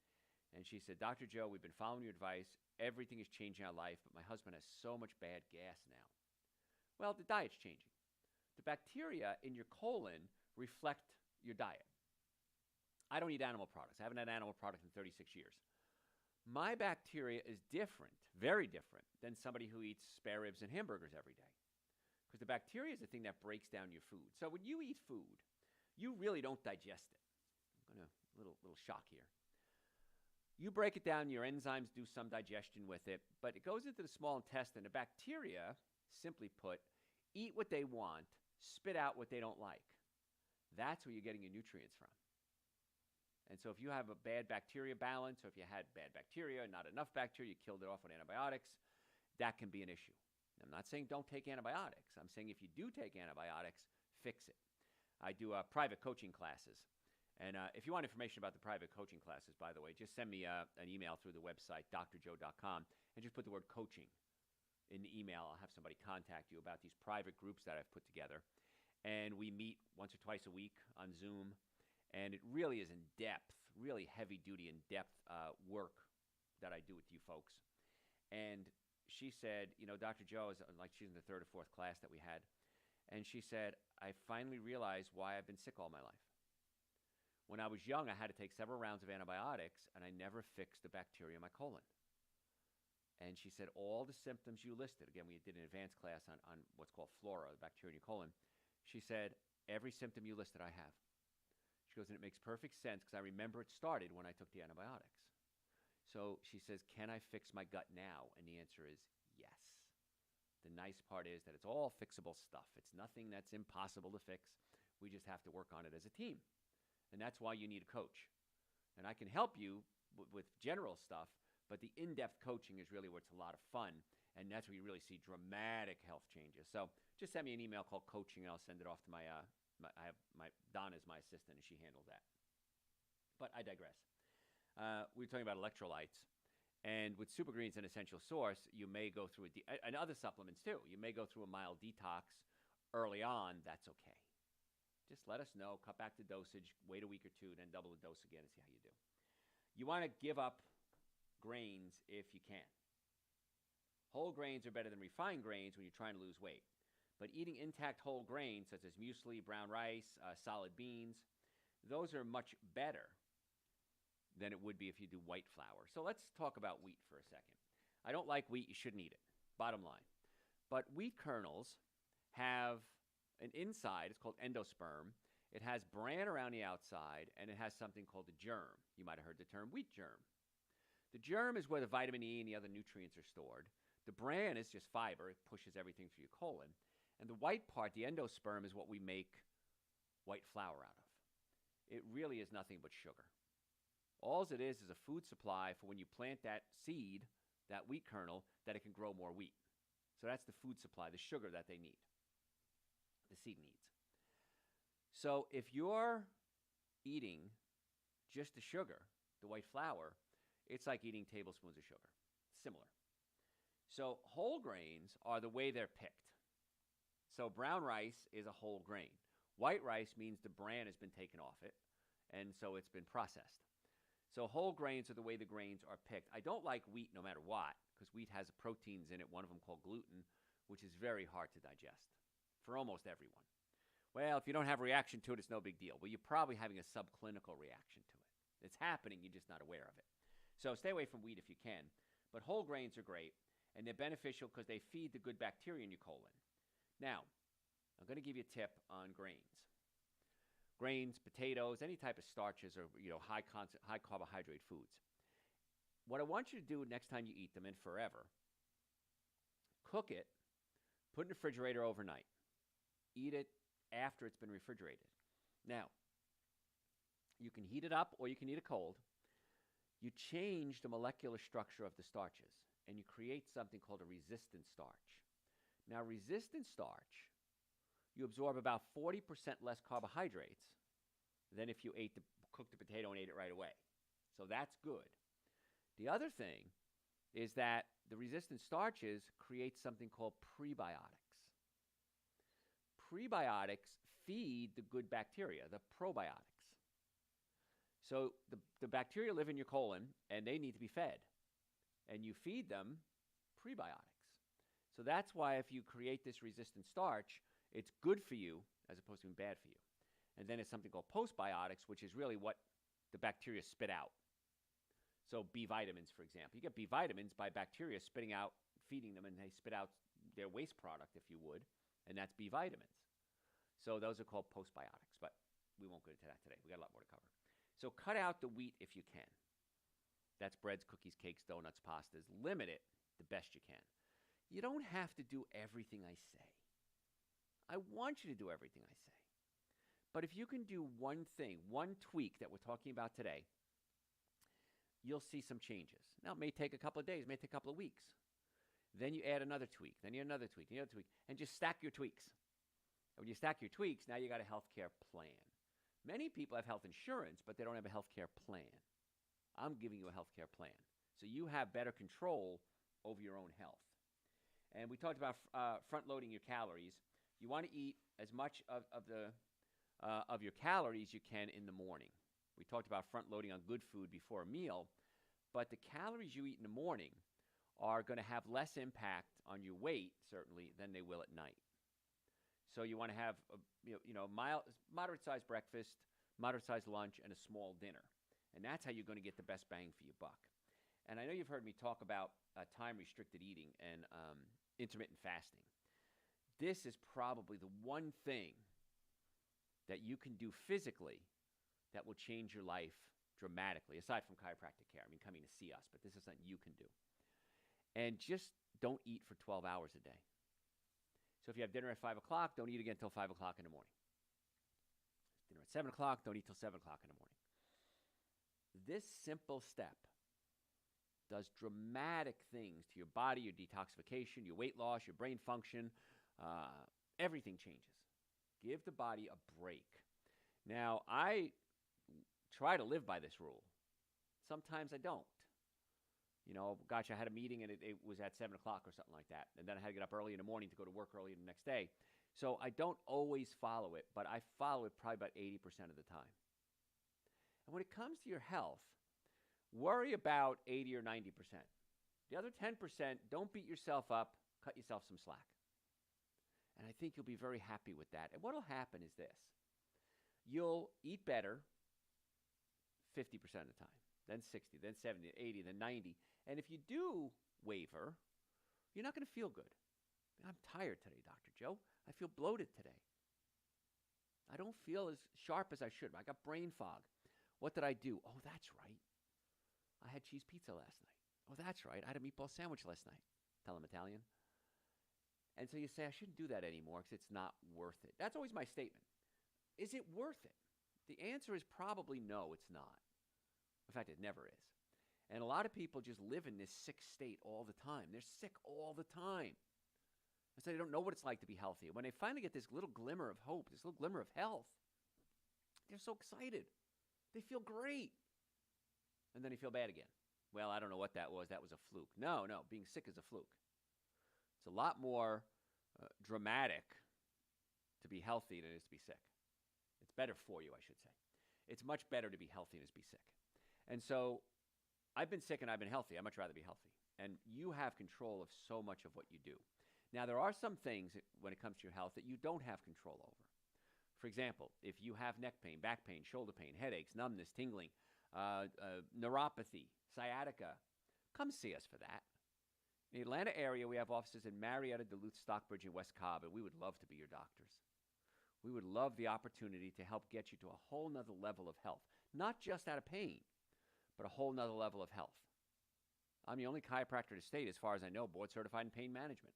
and she said, Dr. Joe, we've been following your advice. Everything is changing our life, but my husband has so much bad gas now. Well, the diet's changing. The bacteria in your colon reflect your diet. I don't eat animal products. I haven't had animal products in 36 years. My bacteria is different, very different, than somebody who eats spare ribs and hamburgers every day. Because the bacteria is the thing that breaks down your food. So when you eat food, you really don't digest it. I'm going to, little shock here. You break it down, your enzymes do some digestion with it, but it goes into the small intestine. The bacteria, simply put, eat what they want, spit out what they don't like. That's where you're getting your nutrients from. And so if you have a bad bacteria balance, or if you had bad bacteria, not enough bacteria, you killed it off with antibiotics, that can be an issue. I'm not saying don't take antibiotics. I'm saying if you do take antibiotics, fix it. I do private coaching classes. And if you want information about the private coaching classes, by the way, just send me an email through the website, drjoe.com, and just put the word coaching in the email. I'll have somebody contact you about these private groups that I've put together. And we meet once or twice a week on Zoom. And it really is in depth, really heavy duty, in depth work that I do with you folks. And she said, Dr. Joe is like, she's in the third or fourth class that we had. And she said, I finally realized why I've been sick all my life. When I was young, I had to take several rounds of antibiotics, and I never fixed the bacteria in my colon. And she said, all the symptoms you listed, again, we did an advanced class on what's called flora, the bacteria in your colon. She said, every symptom you listed, I have. She goes, and it makes perfect sense because I remember it started when I took the antibiotics. So she says, can I fix my gut now? And the answer is yes. The nice part is that it's all fixable stuff. It's nothing that's impossible to fix. We just have to work on it as a team. And that's why you need a coach. And I can help you with general stuff, but the in-depth coaching is really where it's a lot of fun. And that's where you really see dramatic health changes. So just send me an email called coaching, and I'll send it off to I have Donna's my assistant, and she handles that. But I digress. We were talking about electrolytes. And with Super Greens and Essential Source, you may go through and other supplements too. You may go through a mild detox early on. That's okay. Just let us know, cut back the dosage, wait a week or two, then double the dose again and see how you do. You want to give up grains if you can. Whole grains are better than refined grains when you're trying to lose weight. But eating intact whole grains, such as muesli, brown rice, solid beans, those are much better than it would be if you do white flour. So let's talk about wheat for a second. I don't like wheat. You shouldn't eat it, bottom line. But wheat kernels have an inside, it's called endosperm. It has bran around the outside, and it has something called a germ. You might have heard the term wheat germ. The germ is where the vitamin E and the other nutrients are stored. The bran is just fiber. It pushes everything through your colon. And the white part, the endosperm, is what we make white flour out of. It really is nothing but sugar. All it is a food supply for when you plant that seed, that wheat kernel, that it can grow more wheat. So that's the food supply, the sugar that they need. The seed needs. So if you're eating just the sugar, the white flour, it's like eating tablespoons of sugar. Similar. So whole grains are the way they're picked. So brown rice is a whole grain. White rice means the bran has been taken off it, and so it's been processed. So whole grains are the way the grains are picked. I don't like wheat no matter what, because wheat has proteins in it, one of them called gluten, which is very hard to digest for almost everyone. Well, if you don't have a reaction to it, it's no big deal. Well, you're probably having a subclinical reaction to it. It's happening, you're just not aware of it. So stay away from wheat if you can. But whole grains are great, and they're beneficial because they feed the good bacteria in your colon. Now, I'm going to give you a tip on grains. Grains, potatoes, any type of starches or high carbohydrate foods. What I want you to do next time you eat them, and forever, cook it, put it in the refrigerator overnight. Eat it after it's been refrigerated. Now, you can heat it up or you can eat it cold. You change the molecular structure of the starches, and you create something called a resistant starch. Now, resistant starch, you absorb about 40% less carbohydrates than if you cooked the potato and ate it right away. So that's good. The other thing is that the resistant starches create something called prebiotics. Prebiotics feed the good bacteria, the probiotics. So the bacteria live in your colon, and they need to be fed. And you feed them prebiotics. So that's why if you create this resistant starch, it's good for you as opposed to being bad for you. And then it's something called postbiotics, which is really what the bacteria spit out. So B vitamins, for example. You get B vitamins by bacteria spitting out, feeding them, and they spit out their waste product, if you would, and that's B vitamins. So those are called postbiotics, but we won't go into that today. We got a lot more to cover. So cut out the wheat if you can. That's breads, cookies, cakes, donuts, pastas. Limit it the best you can. You don't have to do everything I say. I want you to do everything I say. But if you can do one thing, one tweak that we're talking about today, you'll see some changes. Now, it may take a couple of days, it may take a couple of weeks. Then you add another tweak, then you add another tweak, another tweak, and just stack your tweaks. And when you stack your tweaks, now you got a health care plan. Many people have health insurance, but they don't have a health care plan. I'm giving you a health care plan. So you have better control over your own health. And we talked about front-loading your calories. You want to eat as much of your calories you can in the morning. We talked about front-loading on good food before a meal, but the calories you eat in the morning are going to have less impact on your weight, certainly, than they will at night. So you want to have moderate-sized breakfast, moderate-sized lunch, and a small dinner. And that's how you're going to get the best bang for your buck. And I know you've heard me talk about time-restricted eating and intermittent fasting. This is probably the one thing that you can do physically that will change your life dramatically, aside from chiropractic care. I mean, coming to see us, but this is something you can do. And just don't eat for 12 hours a day. So if you have dinner at 5 o'clock, don't eat again until 5 o'clock in the morning. Dinner at 7 o'clock, don't eat till 7 o'clock in the morning. This simple step does dramatic things to your body, your detoxification, your weight loss, your brain function. Everything changes. Give the body a break. Now, I try to live by this rule. Sometimes I don't. I had a meeting and it was at 7 o'clock or something like that. And then I had to get up early in the morning to go to work early the next day. So I don't always follow it, but I follow it probably about 80% of the time. And when it comes to your health, worry about 80 or 90%. The other 10%, don't beat yourself up, cut yourself some slack. And I think you'll be very happy with that. And what will happen is this. You'll eat better 50% of the time, then 60, then 70, 80, then 90. And if you do waver, you're not going to feel good. I'm tired today, Dr. Joe. I feel bloated today. I don't feel as sharp as I should. I got brain fog. What did I do? Oh, that's right. I had cheese pizza last night. Oh, that's right. I had a meatball sandwich last night. Tell them Italian. And so you say, I shouldn't do that anymore because it's not worth it. That's always my statement. Is it worth it? The answer is probably no, it's not. In fact, it never is. And a lot of people just live in this sick state all the time. They're sick all the time. And so they don't know what it's like to be healthy. When they finally get this little glimmer of hope, this little glimmer of health, they're so excited. They feel great. And then they feel bad again. Well, I don't know what that was. That was a fluke. No, being sick is a fluke. It's a lot more dramatic to be healthy than it is to be sick. It's better for you, I should say. It's much better to be healthy than to be sick. And so I've been sick and I've been healthy. I'd much rather be healthy. And you have control of so much of what you do. Now, there are some things when it comes to your health that you don't have control over. For example, if you have neck pain, back pain, shoulder pain, headaches, numbness, tingling, neuropathy, sciatica, come see us for that. In the Atlanta area, we have offices in Marietta, Duluth, Stockbridge, and West Cobb, and we would love to be your doctors. We would love the opportunity to help get you to a whole nother level of health, not just out of pain, but a whole nother level of health. I'm the only chiropractor in the state, as far as I know, board certified in pain management.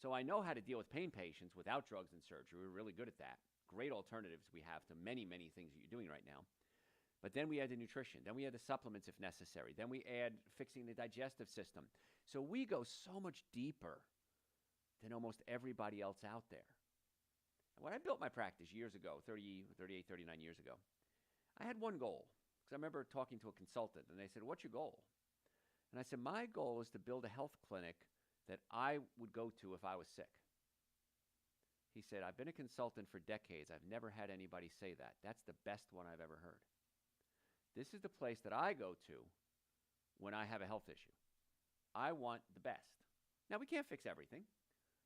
So I know how to deal with pain patients without drugs and surgery. We're really good at that. Great alternatives we have to many, many things that you're doing right now. But then we add the nutrition. Then we add the supplements if necessary. Then we add fixing the digestive system. So we go so much deeper than almost everybody else out there. And when I built my practice years ago, 38, 39 years ago, I had one goal. Because I remember talking to a consultant, and they said, "What's your goal?" And I said, "My goal is to build a health clinic that I would go to if I was sick." He said, "I've been a consultant for decades. I've never had anybody say that. That's the best one I've ever heard. This is the place that I go to when I have a health issue. I want the best." Now, we can't fix everything.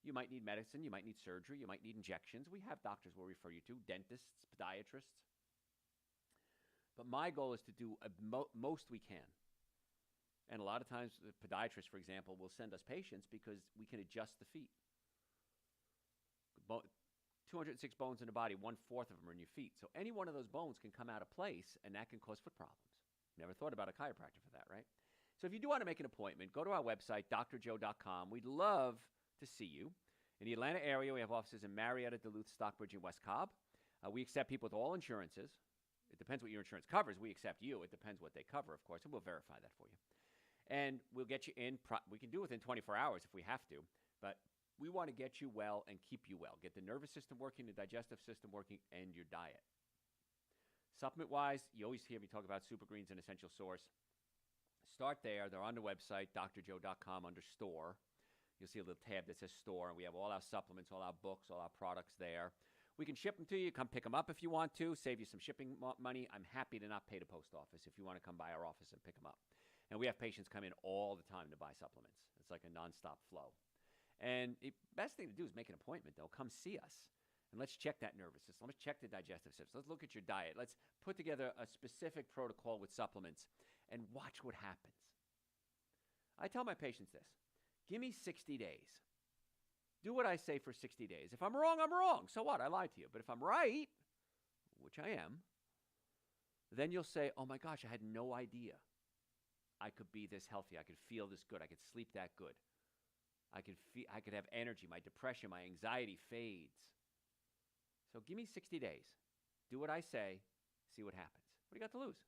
You might need medicine. You might need surgery. You might need injections. We have doctors we'll refer you to, dentists, podiatrists. But my goal is to do most we can. And a lot of times, the podiatrist, for example, will send us patients because we can adjust the feet. 206 bones in the body, 1/4 of them are in your feet. So any one of those bones can come out of place, and that can cause foot problems. Never thought about a chiropractor for that, right? So if you do want to make an appointment, go to our website, drjoe.com. We'd love to see you. In the Atlanta area, we have offices in Marietta, Duluth, Stockbridge, and West Cobb. We accept people with all insurances. It depends what your insurance covers. We accept you. It depends what they cover, of course, and we'll verify that for you. And we'll get you in. We can do it within 24 hours if we have to, but we want to get you well and keep you well. Get the nervous system working, the digestive system working, and your diet. Supplement-wise, you always hear me talk about Super Greens and Essential Source. Start there. They're on the website, drjoe.com, under store. You'll see a little tab that says store, and we have all our supplements, all our books, all our products there. We can ship them to you. Come pick them up if you want to. Save you some shipping money. I'm happy to not pay the post office if you want to come by our office and pick them up. And we have patients come in all the time to buy supplements. It's like a nonstop flow. And the best thing to do is make an appointment, though. Come see us. And let's check that nervous system. Let's check the digestive system. Let's look at your diet. Let's put together a specific protocol with supplements and watch what happens. I tell my patients this. Give me 60 days. Do what I say for 60 days. If I'm wrong, I'm wrong. So what? I lied to you. But if I'm right, which I am, then you'll say, "Oh my gosh, I had no idea I could be this healthy. I could feel this good. I could sleep that good. I could have energy. My depression, my anxiety fades." So give me 60 days. Do what I say. See what happens. What do you got to lose?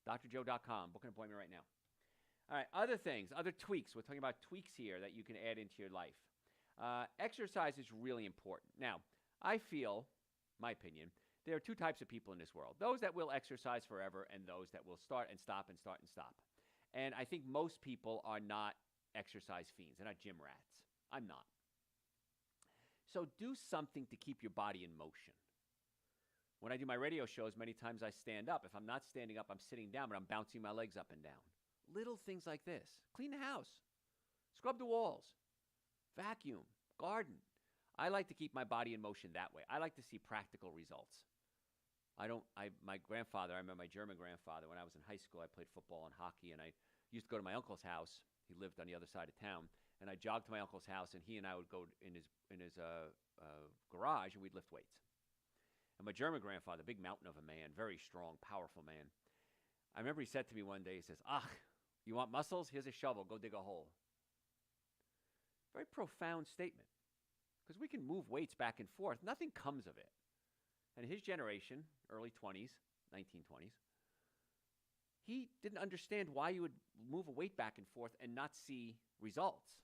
drjoe.com. Book an appointment right now. All right, other things, other tweaks. We're talking about tweaks here that you can add into your life. Exercise is really important. Now, I feel, my opinion, there are two types of people in this world. Those that will exercise forever and those that will start and stop and start and stop. And I think most people are not exercise fiends. They're not gym rats. I'm not. So do something to keep your body in motion. When I do my radio shows, many times I stand up. If I'm not standing up, I'm sitting down, but I'm bouncing my legs up and down. Little things like this. Clean the house. Scrub the walls. Vacuum. Garden. I like to keep my body in motion that way. I like to see practical results. My grandfather, I remember my German grandfather, when I was in high school, I played football and hockey, and I used to go to my uncle's house. He lived on the other side of town. And I jogged to my uncle's house, and he and I would go in his garage, and we'd lift weights. And my German grandfather, big mountain of a man, very strong, powerful man. I remember he said to me one day, he says, "Ah, you want muscles? Here's a shovel. Go dig a hole." Very profound statement, because we can move weights back and forth. Nothing comes of it. And his generation, early 20s, 1920s, he didn't understand why you would move a weight back and forth and not see results.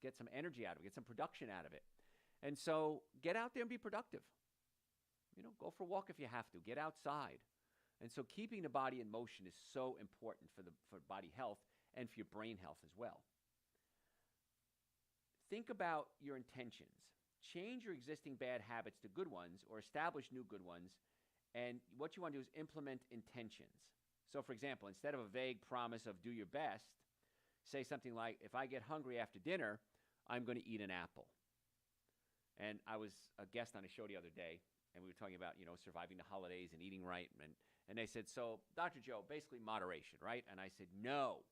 Get some energy out of it, get some production out of it. And so get out there and be productive. Go for a walk if you have to. Get outside. And so keeping the body in motion is so important for body health and for your brain health as well. Think about your intentions. Change your existing bad habits to good ones or establish new good ones. And what you want to do is implement intentions. So, for example, instead of a vague promise of do your best, say something like, if I get hungry after dinner, I'm going to eat an apple. And I was a guest on a show the other day, and we were talking about, surviving the holidays and eating right. And they said, so, Dr. Joe, basically moderation, right? And I said, no,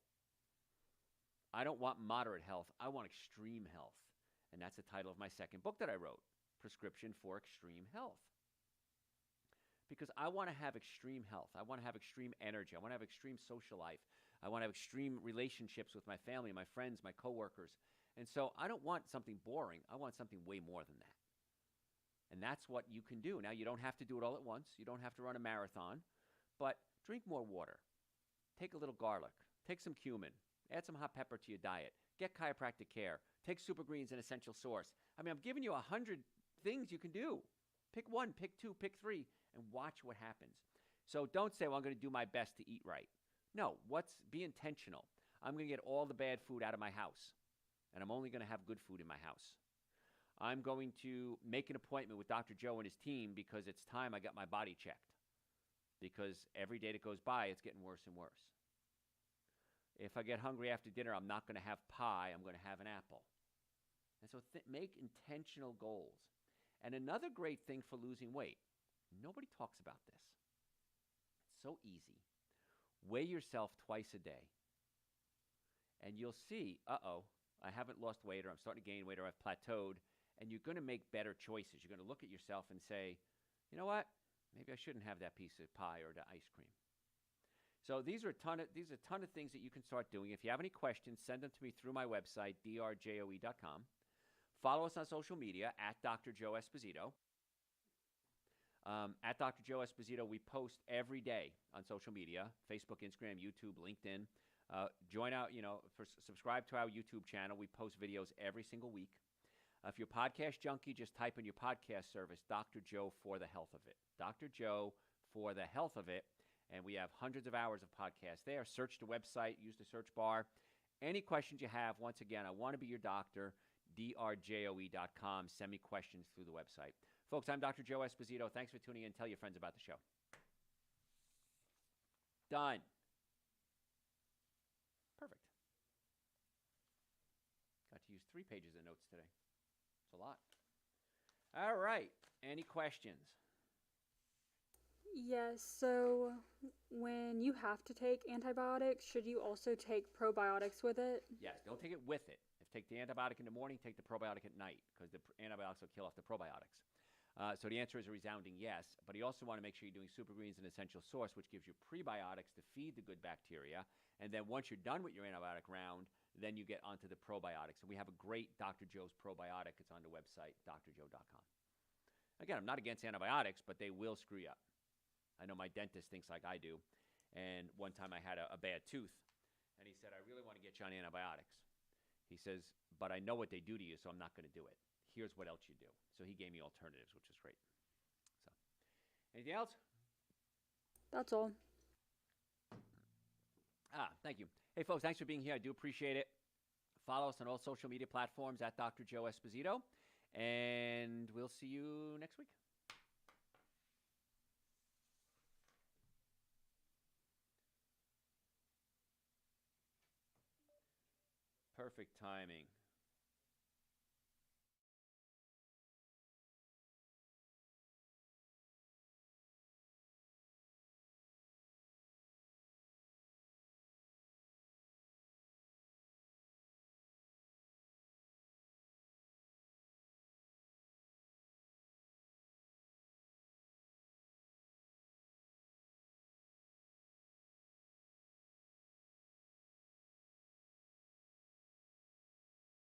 I don't want moderate health. I want extreme health. And that's the title of my second book that I wrote, Prescription for Extreme Health. Because I want to have extreme health. I want to have extreme energy. I want to have extreme social life. I want to have extreme relationships with my family, my friends, my coworkers. And so I don't want something boring. I want something way more than that. And that's what you can do. Now, you don't have to do it all at once. You don't have to run a marathon. But drink more water. Take a little garlic. Take some cumin. Add some hot pepper to your diet. Get chiropractic care. Take Super Greens and Essential Source. I mean, I'm giving you 100 things you can do. Pick one, pick two, pick three, and watch what happens. So don't say, well, I'm going to do my best to eat right. No, be intentional. I'm going to get all the bad food out of my house, and I'm only going to have good food in my house. I'm going to make an appointment with Dr. Joe and his team because it's time I got my body checked. Because every day that goes by, it's getting worse and worse. If I get hungry after dinner, I'm not going to have pie. I'm going to have an apple. And so make intentional goals. And another great thing for losing weight, nobody talks about this. It's so easy. Weigh yourself twice a day. And you'll see, I haven't lost weight, or I'm starting to gain weight, or I've plateaued. And you're going to make better choices. You're going to look at yourself and say, you know what? Maybe I shouldn't have that piece of pie or the ice cream. So these are a ton of things that you can start doing. If you have any questions, send them to me through my website, drjoe.com. Follow us on social media at Dr. Joe Esposito. At Dr. Joe Esposito, we post every day on social media, Facebook, Instagram, YouTube, LinkedIn. Subscribe to our YouTube channel. We post videos every single week. If you're a podcast junkie, just type in your podcast service, Dr. Joe for the health of it. Dr. Joe for the health of it. And we have hundreds of hours of podcasts there. Search the website, use the search bar. Any questions you have, once again, I want to be your doctor, drjoe.com. Send me questions through the website. Folks, I'm Dr. Joe Esposito. Thanks for tuning in. Tell your friends about the show. Done. Perfect. Got to use 3 pages of notes today. It's a lot. All right. Any questions? Yes, so when you have to take antibiotics, should you also take probiotics with it? Yes, don't take it with it. Take the antibiotic in the morning, take the probiotic at night, because the antibiotics will kill off the probiotics. So the answer is a resounding yes, but you also want to make sure you're doing Super Greens and Essential Source, which gives you prebiotics to feed the good bacteria. And then once you're done with your antibiotic round, then you get onto the probiotics. And we have a great Dr. Joe's probiotic. It's on the website, drjoe.com. Again, I'm not against antibiotics, but they will screw you up. I know my dentist thinks like I do. And one time I had a bad tooth, and he said, I really want to get you on antibiotics. He says, but I know what they do to you, so I'm not going to do it. Here's what else you do. So he gave me alternatives, which is great. So, anything else? That's all. Thank you. Hey, folks, thanks for being here. I do appreciate it. Follow us on all social media platforms at Dr. Joe Esposito, and we'll see you next week. Perfect timing.